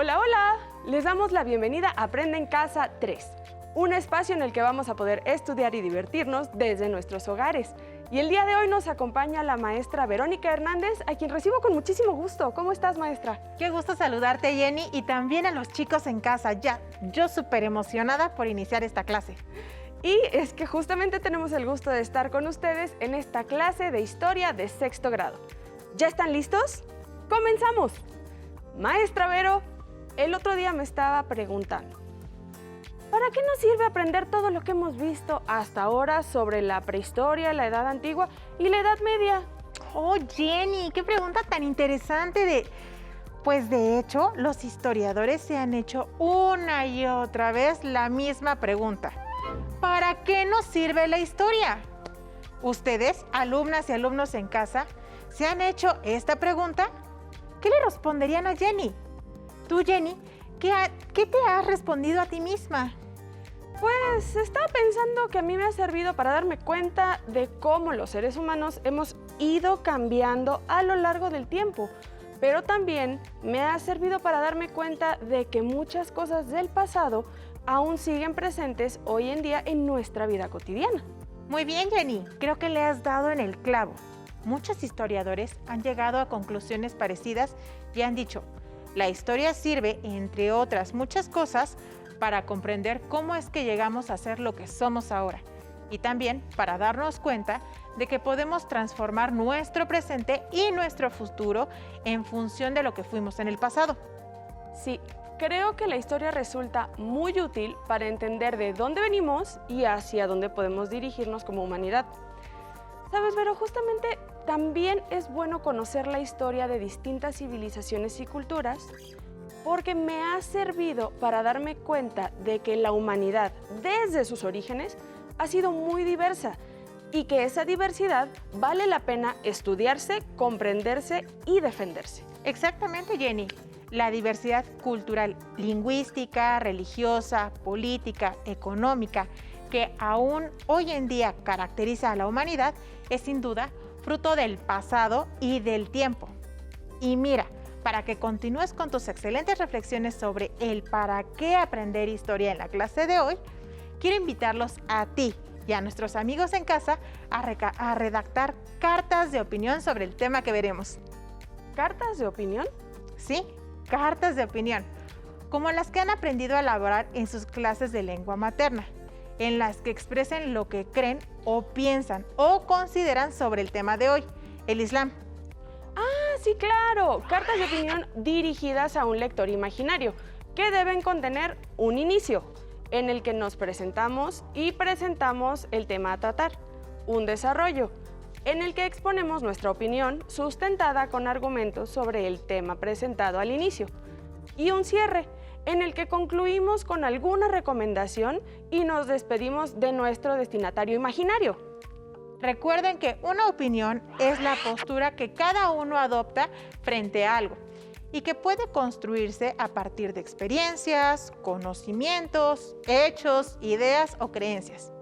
Hola, hola. Les damos la bienvenida a Aprende en Casa 3, un espacio en el que vamos a poder estudiar y divertirnos desde nuestros hogares. Y el día de hoy nos acompaña la maestra Verónica Hernández, a quien recibo con muchísimo gusto. ¿Cómo estás, maestra? Qué gusto saludarte, Jenny, y también a los chicos en casa. Yo súper emocionada por iniciar esta clase. Y es que justamente tenemos el gusto de estar con ustedes en esta clase de historia de sexto grado. ¿Ya están listos? ¡Comenzamos! Maestra Vero, el otro día me estaba preguntando, ¿para qué nos sirve aprender todo lo que hemos visto hasta ahora sobre la prehistoria, la Edad Antigua y la Edad Media? Oh, Jenny, qué pregunta tan interesante. Pues de hecho, los historiadores se han hecho una y otra vez la misma pregunta. ¿Para qué nos sirve la historia? ¿Ustedes, alumnas y alumnos en casa, se han hecho esta pregunta? ¿Qué le responderían a Jenny? Tú, Jenny, ¿qué te has respondido a ti misma? Pues estaba pensando que a mí me ha servido para darme cuenta de cómo los seres humanos hemos ido cambiando a lo largo del tiempo, pero también me ha servido para darme cuenta de que muchas cosas del pasado aún siguen presentes hoy en día en nuestra vida cotidiana. Muy bien, Jenny, creo que le has dado en el clavo. Muchos historiadores han llegado a conclusiones parecidas y han dicho, la historia sirve, entre otras muchas cosas, para comprender cómo es que llegamos a ser lo que somos ahora y también para darnos cuenta de que podemos transformar nuestro presente y nuestro futuro en función de lo que fuimos en el pasado. Sí, creo que la historia resulta muy útil para entender de dónde venimos y hacia dónde podemos dirigirnos como humanidad. ¿Sabes, Vero? Justamente también es bueno conocer la historia de distintas civilizaciones y culturas porque me ha servido para darme cuenta de que la humanidad, desde sus orígenes, ha sido muy diversa y que esa diversidad vale la pena estudiarse, comprenderse y defenderse. Exactamente, Jenny. La diversidad cultural, lingüística, religiosa, política, económica, que aún hoy en día caracteriza a la humanidad, es sin duda fruto del pasado y del tiempo. Y mira, para que continúes con tus excelentes reflexiones sobre el para qué aprender historia en la clase de hoy, quiero invitarlos a ti y a nuestros amigos en casa a redactar cartas de opinión sobre el tema que veremos. ¿Cartas de opinión? Sí, cartas de opinión, como las que han aprendido a elaborar en sus clases de lengua materna, en las que expresen lo que creen o piensan o consideran sobre el tema de hoy, el Islam. Sí, claro, cartas de opinión dirigidas a un lector imaginario, que deben contener un inicio, en el que nos presentamos y presentamos el tema a tratar, un desarrollo, en el que exponemos nuestra opinión sustentada con argumentos sobre el tema presentado al inicio, y un cierre, en el que concluimos con alguna recomendación y nos despedimos de nuestro destinatario imaginario. Recuerden que una opinión es la postura que cada uno adopta frente a algo y que puede construirse a partir de experiencias, conocimientos, hechos, ideas o creencias.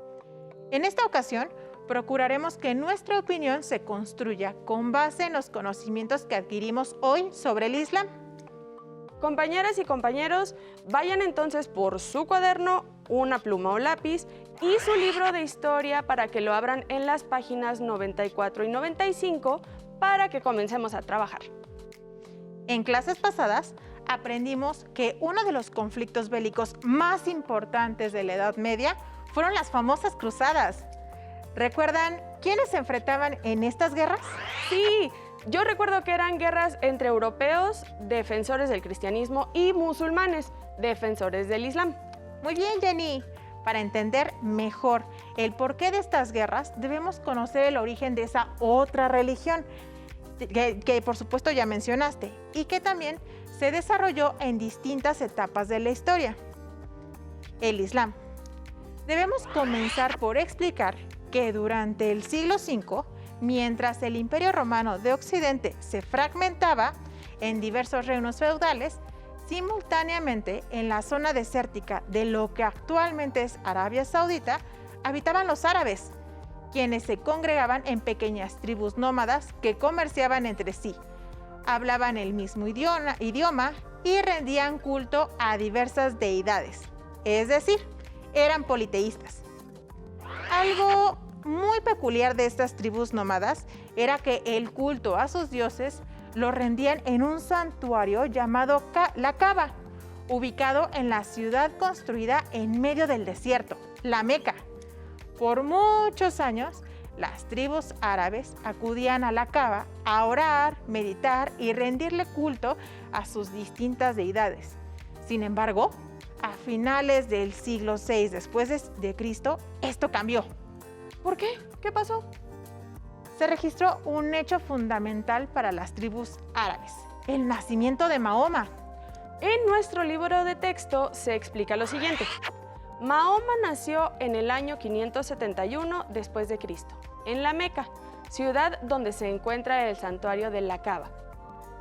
En esta ocasión, procuraremos que nuestra opinión se construya con base en los conocimientos que adquirimos hoy sobre el Islam. Compañeras y compañeros, vayan entonces por su cuaderno, una pluma o lápiz y su libro de historia para que lo abran en las páginas 94 y 95 para que comencemos a trabajar. En clases pasadas aprendimos que uno de los conflictos bélicos más importantes de la Edad Media fueron las famosas cruzadas. ¿Recuerdan quiénes se enfrentaban en estas guerras? Sí, yo recuerdo que eran guerras entre europeos, defensores del cristianismo, y musulmanes, defensores del Islam. Muy bien, Jenny. Para entender mejor el porqué de estas guerras, debemos conocer el origen de esa otra religión, que por supuesto ya mencionaste, y que también se desarrolló en distintas etapas de la historia. El Islam. Debemos comenzar por explicar que durante el siglo V, mientras el Imperio Romano de Occidente se fragmentaba en diversos reinos feudales, simultáneamente en la zona desértica de lo que actualmente es Arabia Saudita, habitaban los árabes, quienes se congregaban en pequeñas tribus nómadas que comerciaban entre sí, hablaban el mismo idioma y rendían culto a diversas deidades, es decir, eran politeístas. Algo muy peculiar de estas tribus nómadas era que el culto a sus dioses lo rendían en un santuario llamado la Caba, ubicado en la ciudad construida en medio del desierto, la Meca. Por muchos años, las tribus árabes acudían a la Caba a orar, meditar y rendirle culto a sus distintas deidades. Sin embargo, a finales del siglo VI después de Cristo, esto cambió. ¿Por qué? ¿Qué pasó? Se registró un hecho fundamental para las tribus árabes: el nacimiento de Mahoma. En nuestro libro de texto se explica lo siguiente. Mahoma nació en el año 571 después de Cristo, en la Meca, ciudad donde se encuentra el santuario de la Caba.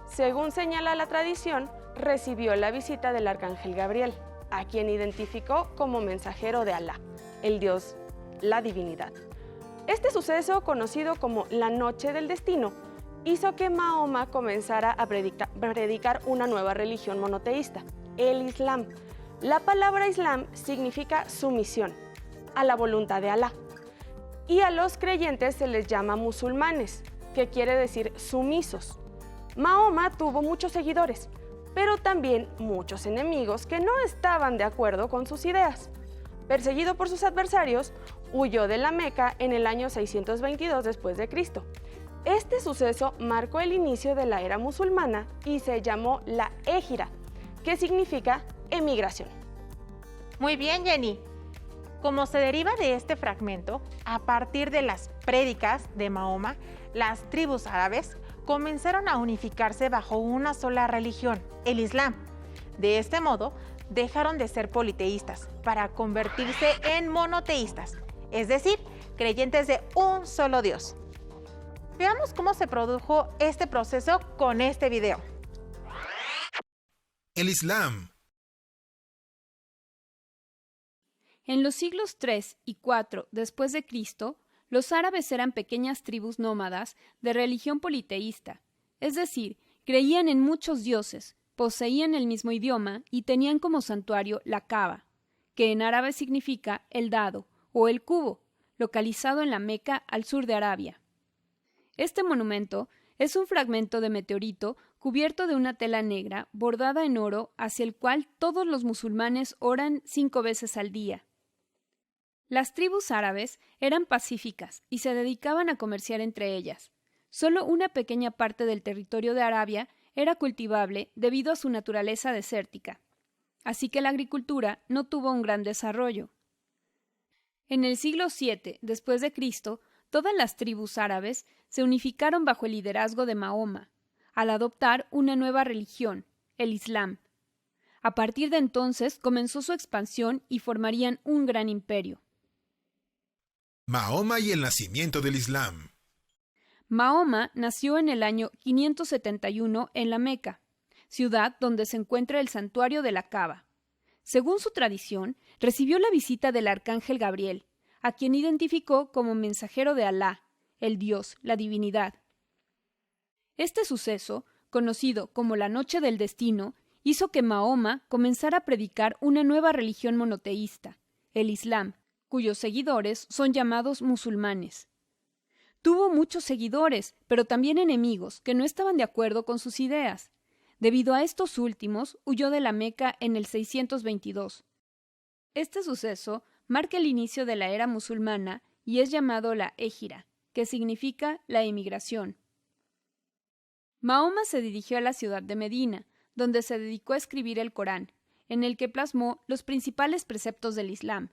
Según señala la tradición, recibió la visita del arcángel Gabriel, a quien identificó como mensajero de Alá, el Dios, la divinidad. Este suceso, conocido como la Noche del Destino, hizo que Mahoma comenzara a predicar una nueva religión monoteísta, el Islam. La palabra Islam significa sumisión a la voluntad de Alá. Y a los creyentes se les llama musulmanes, que quiere decir sumisos. Mahoma tuvo muchos seguidores, pero también muchos enemigos que no estaban de acuerdo con sus ideas. Perseguido por sus adversarios, huyó de la Meca en el año 622 después de Cristo. Este suceso marcó el inicio de la era musulmana y se llamó la Égira, que significa emigración. Muy bien, Jenny. Como se deriva de este fragmento, a partir de las prédicas de Mahoma, las tribus árabes comenzaron a unificarse bajo una sola religión, el Islam. De este modo, dejaron de ser politeístas para convertirse en monoteístas, es decir, creyentes de un solo Dios. Veamos cómo se produjo este proceso con este video. El Islam. En los siglos III y IV después de Cristo, los árabes eran pequeñas tribus nómadas de religión politeísta, es decir, creían en muchos dioses, poseían el mismo idioma y tenían como santuario la Caba, que en árabe significa el dado o el cubo, localizado en la Meca al sur de Arabia. Este monumento es un fragmento de meteorito cubierto de una tela negra bordada en oro hacia el cual todos los musulmanes oran 5 veces al día. Las tribus árabes eran pacíficas y se dedicaban a comerciar entre ellas. Solo una pequeña parte del territorio de Arabia era cultivable debido a su naturaleza desértica, así que la agricultura no tuvo un gran desarrollo. En el siglo VII después de Cristo, todas las tribus árabes se unificaron bajo el liderazgo de Mahoma, al adoptar una nueva religión, el Islam. A partir de entonces comenzó su expansión y formarían un gran imperio. Mahoma y el nacimiento del Islam. Mahoma nació en el año 571 en la Meca, ciudad donde se encuentra el santuario de la Caba. Según su tradición, recibió la visita del arcángel Gabriel, a quien identificó como mensajero de Alá, el Dios, la divinidad. Este suceso, conocido como la Noche del Destino, hizo que Mahoma comenzara a predicar una nueva religión monoteísta, el Islam, cuyos seguidores son llamados musulmanes. Tuvo muchos seguidores, pero también enemigos que no estaban de acuerdo con sus ideas. Debido a estos últimos, huyó de la Meca en el 622. Este suceso marca el inicio de la era musulmana y es llamado la Égira, que significa la emigración. Mahoma se dirigió a la ciudad de Medina, donde se dedicó a escribir el Corán, en el que plasmó los principales preceptos del Islam,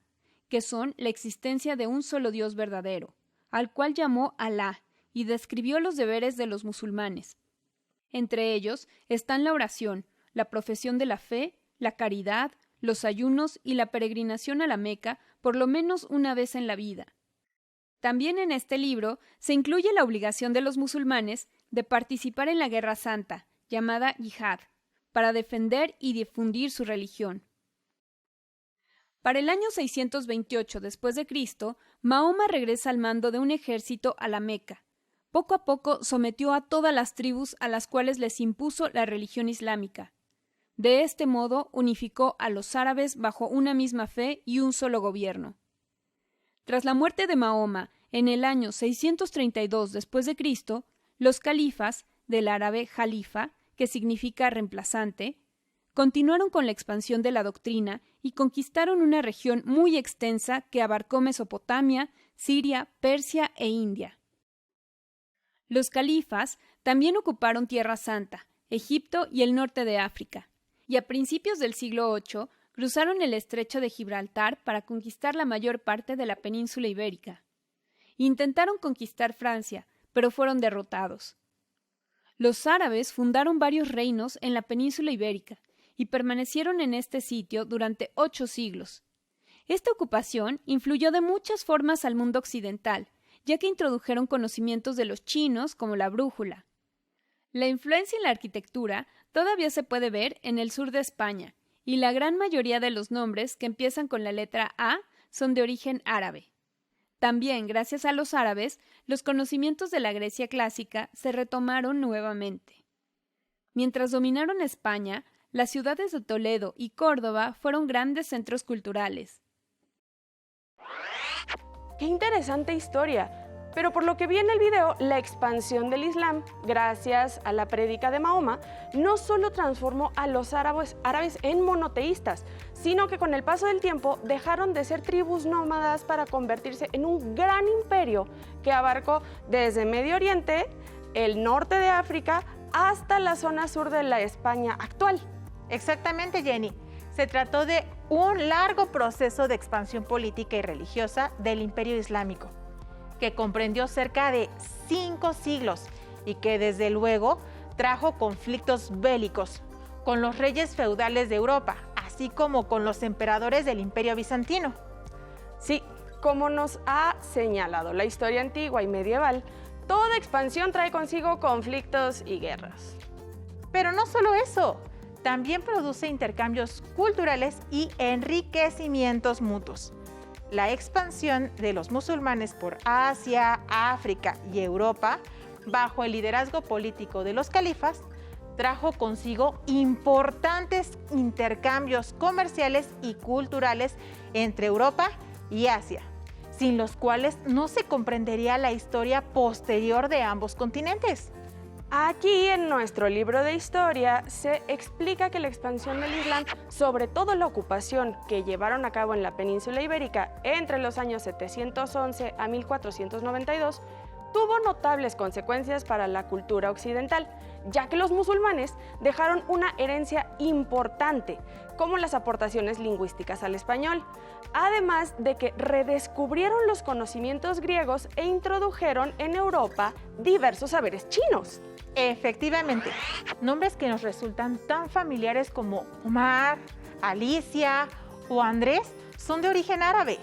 que son la existencia de un solo Dios verdadero, al cual llamó Alá, y describió los deberes de los musulmanes. Entre ellos están la oración, la profesión de la fe, la caridad, los ayunos y la peregrinación a la Meca por lo menos una vez en la vida. También en este libro se incluye la obligación de los musulmanes de participar en la Guerra Santa, llamada Yihad, para defender y difundir su religión. Para el año 628 después de Cristo, Mahoma regresa al mando de un ejército a la Meca. Poco a poco sometió a todas las tribus a las cuales les impuso la religión islámica. De este modo, unificó a los árabes bajo una misma fe y un solo gobierno. Tras la muerte de Mahoma, en el año 632 después de Cristo, los califas, del árabe jalifa, que significa reemplazante, continuaron con la expansión de la doctrina y conquistaron una región muy extensa que abarcó Mesopotamia, Siria, Persia e India. Los califas también ocuparon Tierra Santa, Egipto y el norte de África, y a principios del siglo VIII cruzaron el estrecho de Gibraltar para conquistar la mayor parte de la península ibérica. Intentaron conquistar Francia, pero fueron derrotados. Los árabes fundaron varios reinos en la península ibérica y permanecieron en este sitio durante 8 siglos. Esta ocupación influyó de muchas formas al mundo occidental, ya que introdujeron conocimientos de los chinos como la brújula. La influencia en la arquitectura todavía se puede ver en el sur de España, y la gran mayoría de los nombres que empiezan con la letra A son de origen árabe. También, gracias a los árabes, los conocimientos de la Grecia clásica se retomaron nuevamente. Mientras dominaron España, las ciudades de Toledo y Córdoba fueron grandes centros culturales. ¡Qué interesante historia! Pero por lo que vi en el video, la expansión del Islam, gracias a la prédica de Mahoma, no solo transformó a los árabes en monoteístas, sino que con el paso del tiempo dejaron de ser tribus nómadas para convertirse en un gran imperio que abarcó desde Medio Oriente, el norte de África, hasta la zona sur de la España actual. Exactamente, Jenny. Se trató de un largo proceso de expansión política y religiosa del Imperio Islámico, que comprendió cerca de 5 siglos y que desde luego trajo conflictos bélicos con los reyes feudales de Europa, así como con los emperadores del Imperio Bizantino. Sí, como nos ha señalado la historia antigua y medieval, toda expansión trae consigo conflictos y guerras. Pero no solo eso, también produce intercambios culturales y enriquecimientos mutuos. La expansión de los musulmanes por Asia, África y Europa, bajo el liderazgo político de los califas, trajo consigo importantes intercambios comerciales y culturales entre Europa y Asia, sin los cuales no se comprendería la historia posterior de ambos continentes. Aquí en nuestro libro de historia se explica que la expansión del Islam, sobre todo la ocupación que llevaron a cabo en la península ibérica entre los años 711 a 1492, tuvo notables consecuencias para la cultura occidental, ya que los musulmanes dejaron una herencia importante, como las aportaciones lingüísticas al español, además de que redescubrieron los conocimientos griegos e introdujeron en Europa diversos saberes chinos. Efectivamente, nombres que nos resultan tan familiares como Omar, Alicia o Andrés son de origen árabe,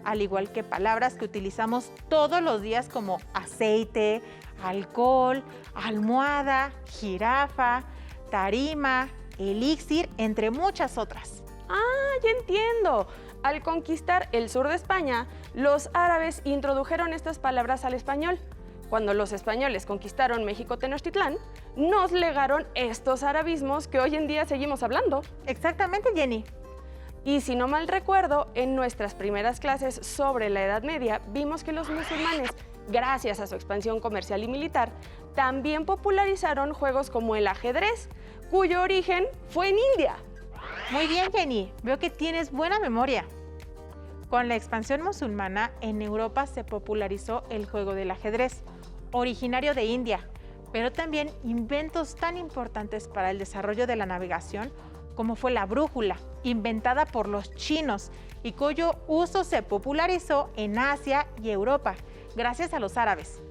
al igual que palabras que utilizamos todos los días como aceite, alcohol, almohada, jirafa, tarima, elixir, entre muchas otras. ¡Ah, ya entiendo! Al conquistar el sur de España, los árabes introdujeron estas palabras al español. Cuando los españoles conquistaron México Tenochtitlán, nos legaron estos arabismos que hoy en día seguimos hablando. Exactamente, Jenny. Y si no mal recuerdo, en nuestras primeras clases sobre la Edad Media vimos que los musulmanes, gracias a su expansión comercial y militar, también popularizaron juegos como el ajedrez, cuyo origen fue en India. Muy bien, Jenny. Veo que tienes buena memoria. Con la expansión musulmana, en Europa se popularizó el juego del ajedrez, originario de India, pero también inventos tan importantes para el desarrollo de la navegación como fue la brújula, inventada por los chinos y cuyo uso se popularizó en Asia y Europa, gracias a los árabes.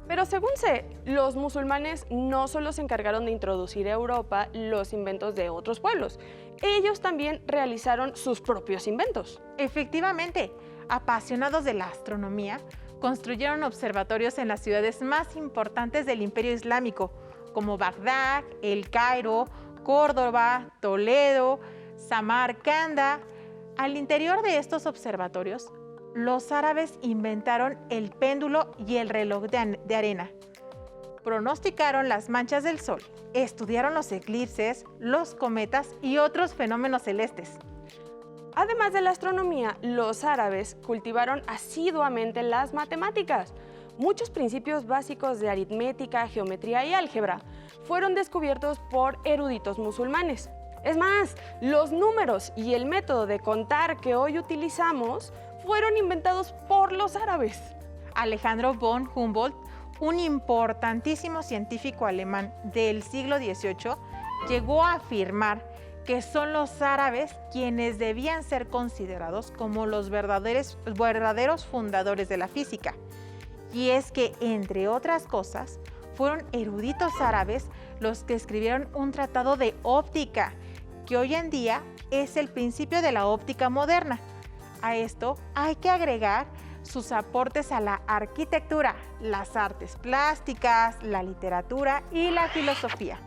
Pero según sé, los musulmanes no solo se encargaron de introducir a Europa los inventos de otros pueblos, ellos también realizaron sus propios inventos. Efectivamente, apasionados de la astronomía, construyeron observatorios en las ciudades más importantes del Imperio Islámico, como Bagdad, El Cairo, Córdoba, Toledo, Samarcanda. Al interior de estos observatorios, los árabes inventaron el péndulo y el reloj de arena. Pronosticaron las manchas del Sol, estudiaron los eclipses, los cometas y otros fenómenos celestes. Además de la astronomía, los árabes cultivaron asiduamente las matemáticas. Muchos principios básicos de aritmética, geometría y álgebra fueron descubiertos por eruditos musulmanes. Es más, los números y el método de contar que hoy utilizamos fueron inventados por los árabes. Alejandro von Humboldt, un importantísimo científico alemán del siglo XVIII, llegó a afirmar que son los árabes quienes debían ser considerados como los verdaderos fundadores de la física. Y es que, entre otras cosas, fueron eruditos árabes los que escribieron un tratado de óptica, que hoy en día es el principio de la óptica moderna. A esto hay que agregar sus aportes a la arquitectura, las artes plásticas, la literatura y la filosofía.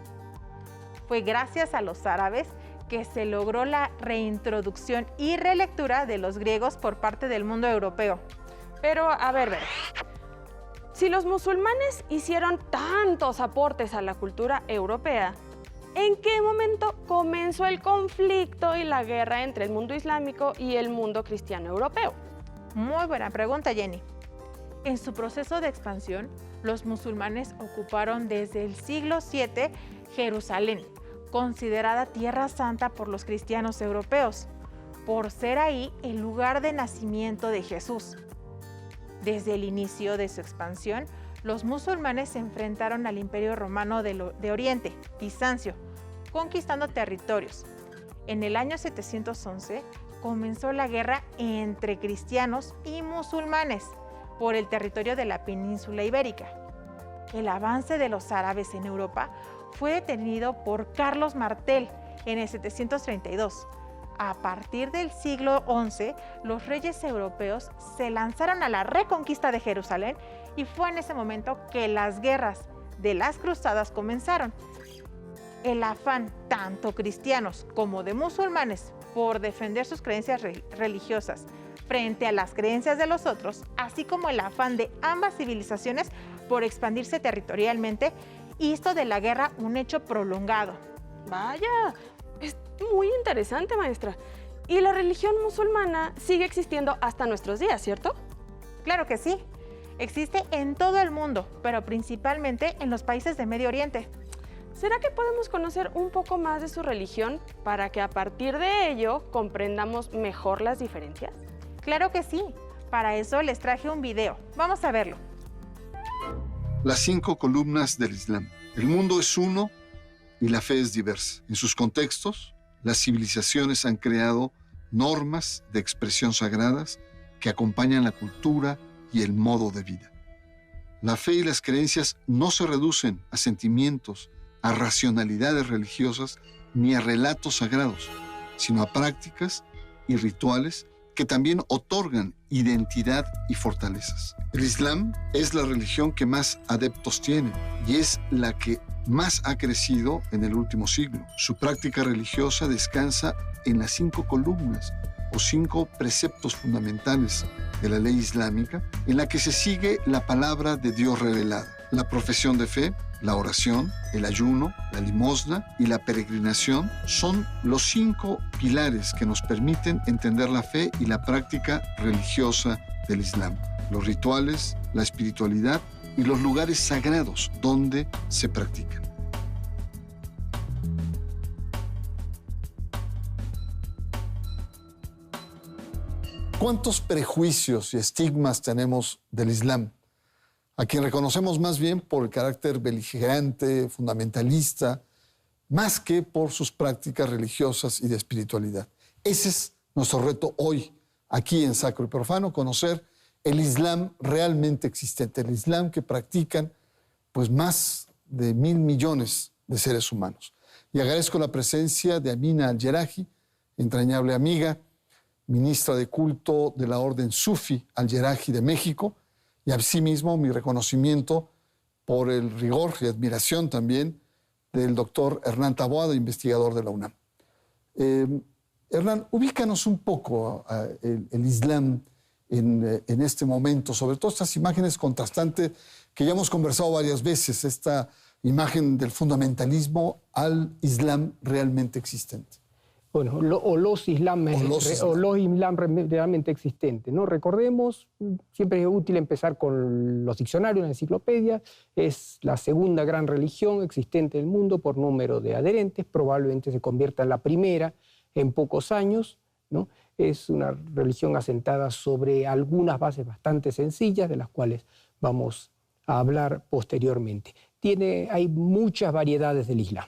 Fue gracias a los árabes que se logró la reintroducción y relectura de los griegos por parte del mundo europeo. Pero, a ver. Si los musulmanes hicieron tantos aportes a la cultura europea, ¿en qué momento comenzó el conflicto y la guerra entre el mundo islámico y el mundo cristiano europeo? Muy buena pregunta, Jenny. En su proceso de expansión, los musulmanes ocuparon desde el siglo VII Jerusalén, considerada Tierra Santa por los cristianos europeos, por ser ahí el lugar de nacimiento de Jesús. Desde el inicio de su expansión, los musulmanes se enfrentaron al Imperio Romano de Oriente, Bizancio, conquistando territorios. En el año 711 comenzó la guerra entre cristianos y musulmanes por el territorio de la península ibérica. El avance de los árabes en Europa fue detenido por Carlos Martel en el 732. A partir del siglo XI, los reyes europeos se lanzaron a la reconquista de Jerusalén y fue en ese momento que las guerras de las cruzadas comenzaron. El afán tanto cristianos como de musulmanes por defender sus creencias religiosas frente a las creencias de los otros, así como el afán de ambas civilizaciones por expandirse territorialmente, hizo de la guerra un hecho prolongado. Vaya, es muy interesante, maestra. Y la religión musulmana sigue existiendo hasta nuestros días, ¿cierto? Claro que sí. Existe en todo el mundo, pero principalmente en los países de Medio Oriente. ¿Será que podemos conocer un poco más de su religión para que a partir de ello comprendamos mejor las diferencias? Claro que sí. Para eso les traje un video. Vamos a verlo. Las 5 columnas del Islam. El mundo es uno y la fe es diversa. En sus contextos, las civilizaciones han creado normas de expresión sagradas que acompañan la cultura y el modo de vida. La fe y las creencias no se reducen a sentimientos, a racionalidades religiosas ni a relatos sagrados, sino a prácticas y rituales que también otorgan identidad y fortalezas. El Islam es la religión que más adeptos tiene y es la que más ha crecido en el último siglo. Su práctica religiosa descansa en las 5 columnas o 5 preceptos fundamentales de la ley islámica, en la que se sigue la palabra de Dios revelada, la profesión de fe, la oración, el ayuno, la limosna y la peregrinación son los 5 pilares que nos permiten entender la fe y la práctica religiosa del Islam, los rituales, la espiritualidad y los lugares sagrados donde se practican. ¿Cuántos prejuicios y estigmas tenemos del Islam? A quien reconocemos más bien por el carácter beligerante, fundamentalista, más que por sus prácticas religiosas y de espiritualidad. Ese es nuestro reto hoy, aquí en Sacro y Profano, conocer el Islam realmente existente, el Islam que practican pues más de 1.000 millones de seres humanos. Y agradezco la presencia de Amina Al-Yeraji, entrañable amiga, ministra de culto de la Orden Sufi Al-Yeraji de México, y asimismo mi reconocimiento por el rigor y admiración también del doctor Hernán Taboada, investigador de la UNAM. Hernán, ubícanos un poco el Islam en este momento, sobre todo estas imágenes contrastantes que ya hemos conversado varias veces, esta imagen del fundamentalismo al Islam realmente existente. Bueno, los islam realmente existentes, ¿no? Recordemos, siempre es útil empezar con los diccionarios, la enciclopedia. Es la segunda gran religión existente del mundo por número de adherentes, probablemente se convierta en la primera en pocos años, ¿no? Es una religión asentada sobre algunas bases bastante sencillas, de las cuales vamos a hablar posteriormente. Hay muchas variedades del Islam.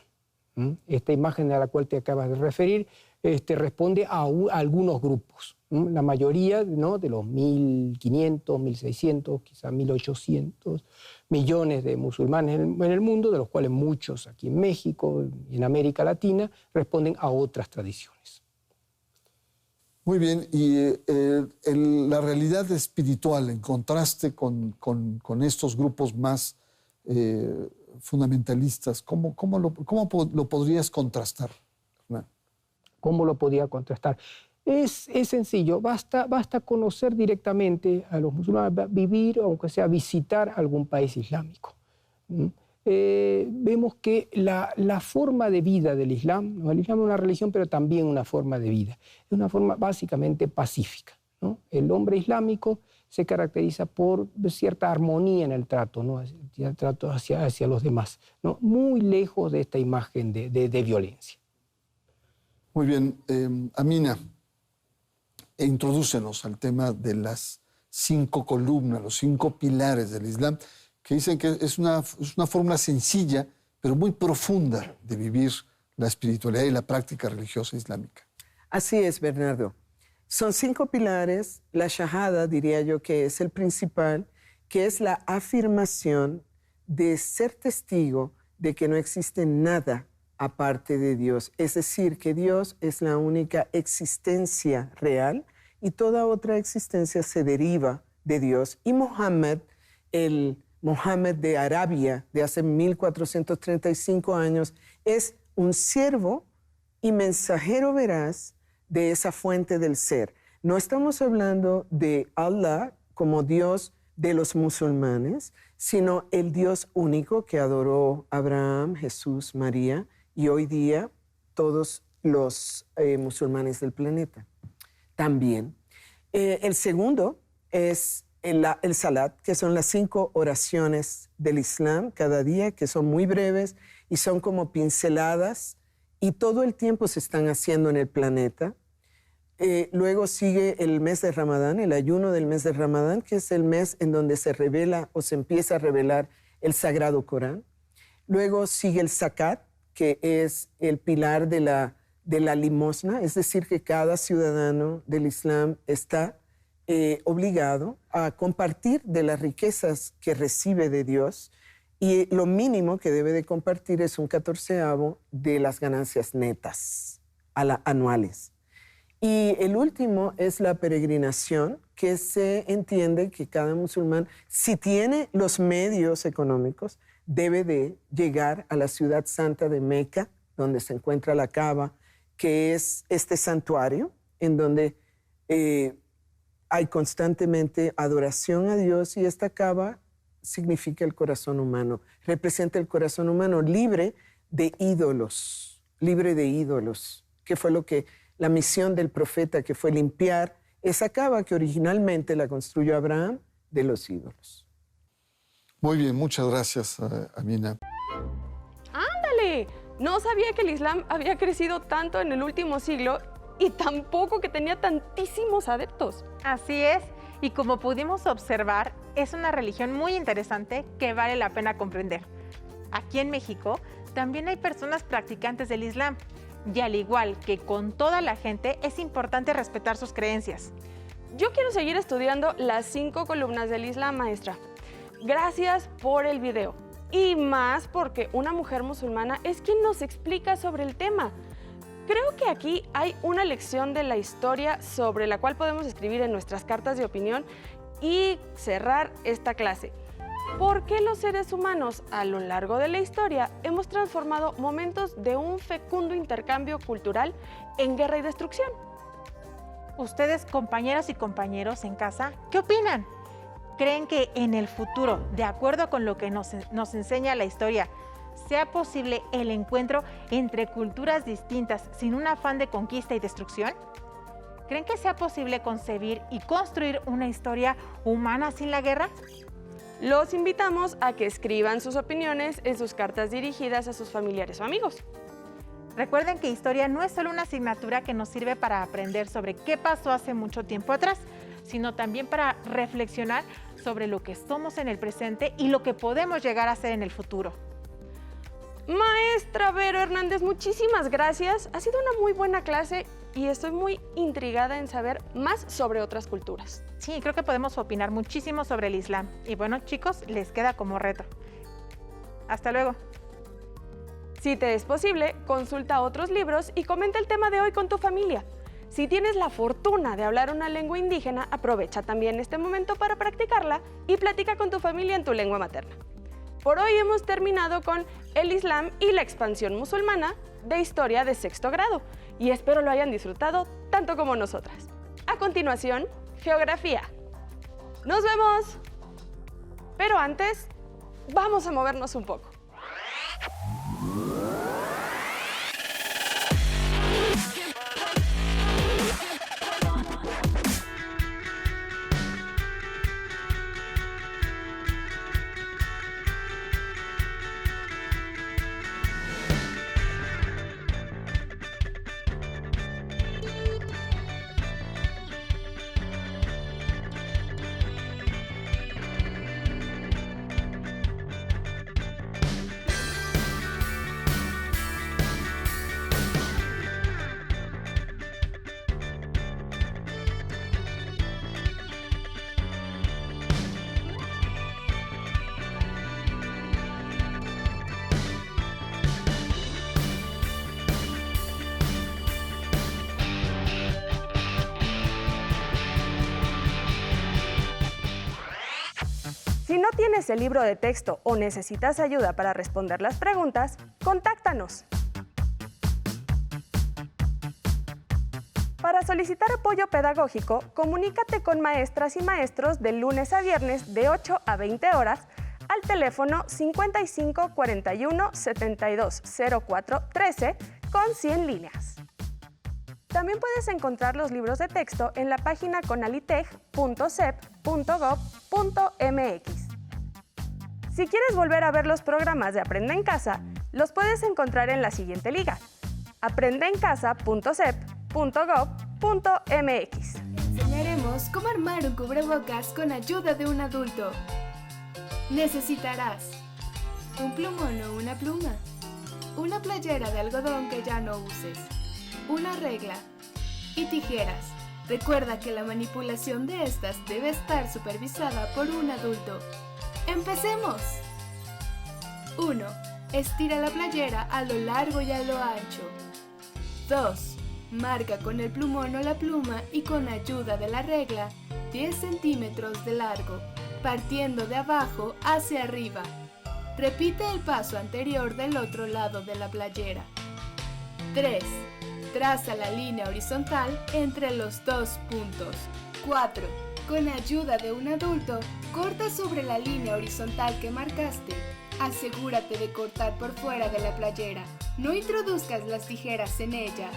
Esta imagen a la cual te acabas de referir responde a algunos grupos. La mayoría, ¿no?, de los 1.500, 1.600, quizá 1.800 millones de musulmanes en el mundo, de los cuales muchos aquí en México y en América Latina responden a otras tradiciones. Muy bien, y la realidad espiritual en contraste con estos grupos más fundamentalistas, ¿cómo lo podrías contrastar, Hernán? ¿Cómo lo podría contrastar? Es sencillo, basta conocer directamente a los musulmanes, vivir, aunque sea visitar algún país islámico. Vemos que la forma de vida del Islam, ¿no? El Islam es una religión, pero también una forma de vida. Es una forma básicamente pacífica, ¿no? El hombre islámico se caracteriza por cierta armonía en el trato, ¿no? El trato hacia los demás, ¿no? Muy lejos de esta imagen de violencia. Muy bien, Amina, introdúcenos al tema de las 5 columnas, los 5 pilares del Islam, que dicen que es una fórmula sencilla, pero muy profunda de vivir la espiritualidad y la práctica religiosa islámica. Así es, Bernardo. Son 5 pilares. La shahada, diría yo, que es el principal, que es la afirmación de ser testigo de que no existe nada aparte de Dios. Es decir, que Dios es la única existencia real y toda otra existencia se deriva de Dios. Y Mohammed, el Mohammed de Arabia de hace 1435 años, es un siervo y mensajero veraz de esa fuente del ser. No estamos hablando de Allah como Dios de los musulmanes, sino el Dios único que adoró Abraham, Jesús, María y hoy día todos los musulmanes del planeta. También. El segundo es el salat, que son las 5 oraciones del Islam cada día, que son muy breves y son como pinceladas y todo el tiempo se están haciendo en el planeta. Luego sigue el mes de Ramadán, el ayuno del mes de Ramadán, que es el mes en donde se revela o se empieza a revelar el Sagrado Corán. Luego sigue el zakat, que es el pilar de la limosna, es decir, que cada ciudadano del Islam está obligado a compartir de las riquezas que recibe de Dios y lo mínimo que debe de compartir es un 14avo de las ganancias netas anuales. Y el último es la peregrinación, que se entiende que cada musulmán, si tiene los medios económicos, debe de llegar a la ciudad santa de Meca, donde se encuentra la Kaaba, que es este santuario en donde hay constantemente adoración a Dios y esta Kaaba significa el corazón humano, representa el corazón humano libre de ídolos, que fue la misión del profeta, que fue limpiar esa Kaaba que originalmente la construyó Abraham de los ídolos. Muy bien, muchas gracias, Amina. ¡Ándale! No sabía que el Islam había crecido tanto en el último siglo y tampoco que tenía tantísimos adeptos. Así es, y como pudimos observar, es una religión muy interesante que vale la pena comprender. Aquí en México también hay personas practicantes del Islam, y al igual que con toda la gente, es importante respetar sus creencias. Yo quiero seguir estudiando las 5 columnas del Islam, maestra. Gracias por el video. Y más porque una mujer musulmana es quien nos explica sobre el tema. Creo que aquí hay una lección de la historia sobre la cual podemos escribir en nuestras cartas de opinión y cerrar esta clase. ¿Por qué los seres humanos a lo largo de la historia hemos transformado momentos de un fecundo intercambio cultural en guerra y destrucción? Ustedes, compañeras y compañeros en casa, ¿qué opinan? ¿Creen que en el futuro, de acuerdo con lo que nos enseña la historia, sea posible el encuentro entre culturas distintas sin un afán de conquista y destrucción? ¿Creen que sea posible concebir y construir una historia humana sin la guerra? Los invitamos a que escriban sus opiniones en sus cartas dirigidas a sus familiares o amigos. Recuerden que historia no es solo una asignatura que nos sirve para aprender sobre qué pasó hace mucho tiempo atrás, sino también para reflexionar sobre lo que somos en el presente y lo que podemos llegar a ser en el futuro. Maestra Vero Hernández, muchísimas gracias. Ha sido una muy buena clase y estoy muy intrigada en saber más sobre otras culturas. Sí, creo que podemos opinar muchísimo sobre el Islam. Y bueno, chicos, les queda como reto. Hasta luego. Si te es posible, consulta otros libros y comenta el tema de hoy con tu familia. Si tienes la fortuna de hablar una lengua indígena, aprovecha también este momento para practicarla y platica con tu familia en tu lengua materna. Por hoy hemos terminado con el Islam y la expansión musulmana de historia de 6º grado y espero lo hayan disfrutado tanto como nosotras. A continuación, geografía. ¡Nos vemos! Pero antes, vamos a movernos un poco. Si no tienes el libro de texto o necesitas ayuda para responder las preguntas, contáctanos. Para solicitar apoyo pedagógico, comunícate con maestras y maestros de lunes a viernes de 8 a 20 horas al teléfono 55 41 72 04 13 con 100 líneas. También puedes encontrar los libros de texto en la página conaliteg.sep.gov.mx. Si quieres volver a ver los programas de Aprende en Casa, los puedes encontrar en la siguiente liga: aprendeencasa.sep.gov.mx. Enseñaremos cómo armar un cubrebocas con ayuda de un adulto. Necesitarás un plumón o una pluma, una playera de algodón que ya no uses, una regla y tijeras. Recuerda que la manipulación de estas debe estar supervisada por un adulto. ¡Empecemos! 1. Estira la playera a lo largo y a lo ancho. 2. Marca con el plumón o la pluma y con ayuda de la regla 10 centímetros de largo, partiendo de abajo hacia arriba. Repite el paso anterior del otro lado de la playera. 3. Traza la línea horizontal entre los dos puntos. 4. Con ayuda de un adulto, corta sobre la línea horizontal que marcaste. Asegúrate de cortar por fuera de la playera. No introduzcas las tijeras en ella.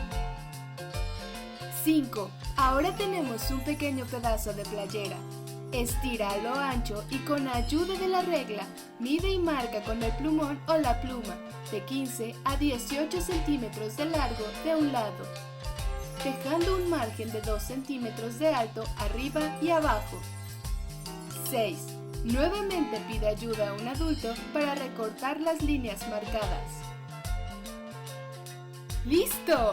5. Ahora tenemos un pequeño pedazo de playera. Estira a lo ancho y con ayuda de la regla, mide y marca con el plumón o la pluma de 15 a 18 centímetros de largo de un lado, dejando un margen de 2 centímetros de alto arriba y abajo. 6. Nuevamente pide ayuda a un adulto para recortar las líneas marcadas. ¡Listo!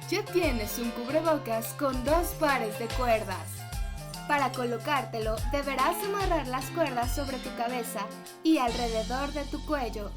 Ya tienes un cubrebocas con 2 pares de cuerdas. Para colocártelo, deberás amarrar las cuerdas sobre tu cabeza y alrededor de tu cuello